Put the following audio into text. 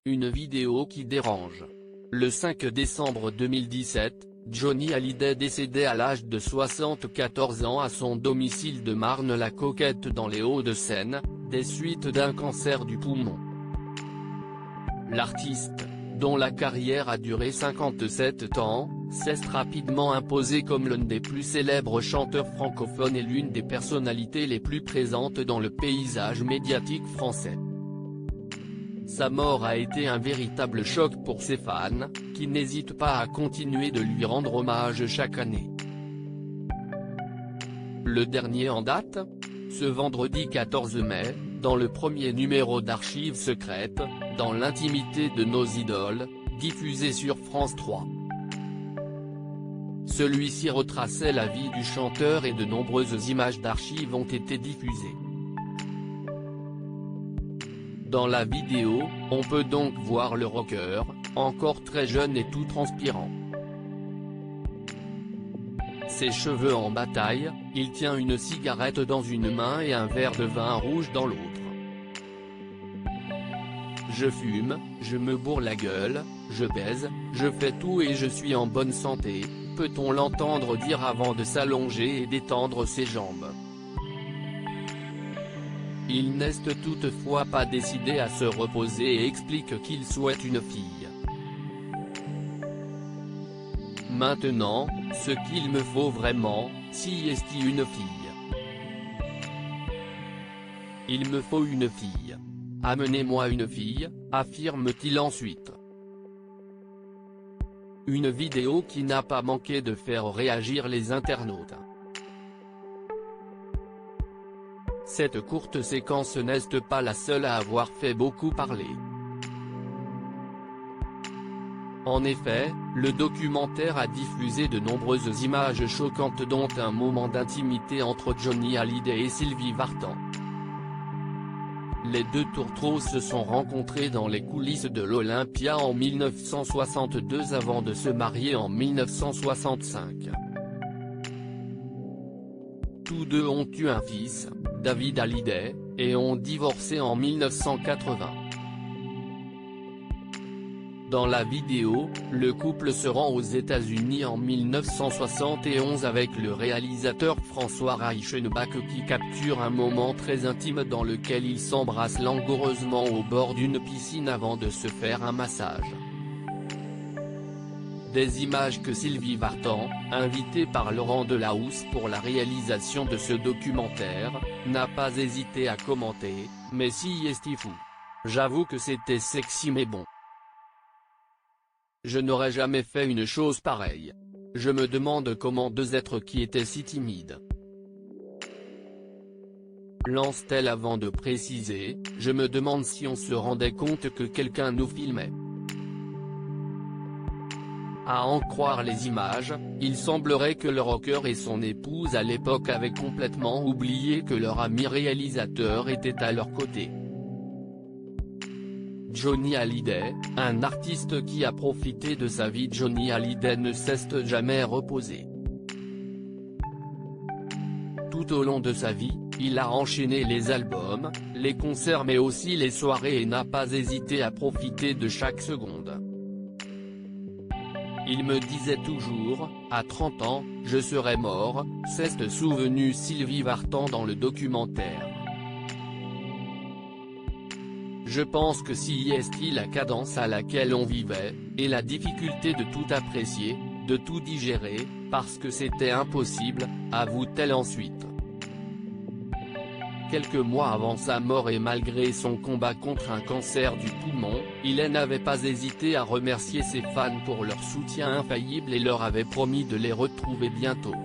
Une vidéo qui dérange. Le 5 décembre 2017, Johnny Hallyday décédait à l'âge de 74 ans à son domicile de Marne-la-Coquette dans les Hauts-de-Seine, des suites d'un cancer du poumon. L'artiste, dont la carrière a duré 57 ans, s'est rapidement imposé comme l'un des plus célèbres chanteurs francophones et l'une des personnalités les plus présentes dans le paysage médiatique français. Sa mort a été un véritable choc pour ses fans, qui n'hésitent pas à continuer de lui rendre hommage chaque année. Le dernier en date ? Ce vendredi 14 mai, dans le premier numéro d'Archives secrètes, dans l'intimité de nos idoles, diffusé sur France 3. Celui-ci retraçait la vie du chanteur et de nombreuses images d'archives ont été diffusées. Dans la vidéo, on peut donc voir le rocker, encore très jeune et tout transpirant. Ses cheveux en bataille, il tient une cigarette dans une main et un verre de vin rouge dans l'autre. Je fume, je me bourre la gueule, je baise, je fais tout et je suis en bonne santé, peut-on l'entendre dire avant de s'allonger et d'étendre ses jambes. Il n'est toutefois pas décidé à se reposer et explique qu'il souhaite une fille. Maintenant, ce qu'il me faut vraiment, si est une fille. Il me faut une fille. Amenez-moi une fille, affirme-t-il ensuite. Une vidéo qui n'a pas manqué de faire réagir les internautes. Cette courte séquence n'est pas la seule à avoir fait beaucoup parler. En effet, le documentaire a diffusé de nombreuses images choquantes dont un moment d'intimité entre Johnny Hallyday et Sylvie Vartan. Les deux tourtereaux se sont rencontrés dans les coulisses de l'Olympia en 1962 avant de se marier en 1965. Tous deux ont eu un fils, David Hallyday, et ont divorcé en 1980. Dans la vidéo, le couple se rend aux États-Unis en 1971 avec le réalisateur François Reichenbach qui capture un moment très intime dans lequel ils s'embrassent langoureusement au bord d'une piscine avant de se faire un massage. Des images que Sylvie Vartan, invitée par Laurent Delahousse pour la réalisation de ce documentaire, n'a pas hésité à commenter, mais si est fou. J'avoue que c'était sexy mais bon. Je n'aurais jamais fait une chose pareille. Je me demande comment deux êtres qui étaient si timides. Lance-t-elle avant de préciser, je me demande si on se rendait compte que quelqu'un nous filmait. À en croire les images, il semblerait que le rocker et son épouse à l'époque avaient complètement oublié que leur ami réalisateur était à leur côté. Johnny Hallyday, un artiste qui a profité de sa vie. Johnny Hallyday ne s'est jamais reposé. Tout au long de sa vie, il a enchaîné les albums, les concerts mais aussi les soirées et n'a pas hésité à profiter de chaque seconde. Il me disait toujours, à 30 ans, je serai mort, s'est souvenu Sylvie Vartan dans le documentaire. Je pense que si est la cadence à laquelle on vivait, et la difficulté de tout apprécier, de tout digérer, parce que c'était impossible, avoue-t-elle ensuite. Quelques mois avant sa mort et malgré son combat contre un cancer du poumon, il n'avait pas hésité à remercier ses fans pour leur soutien infaillible et leur avait promis de les retrouver bientôt.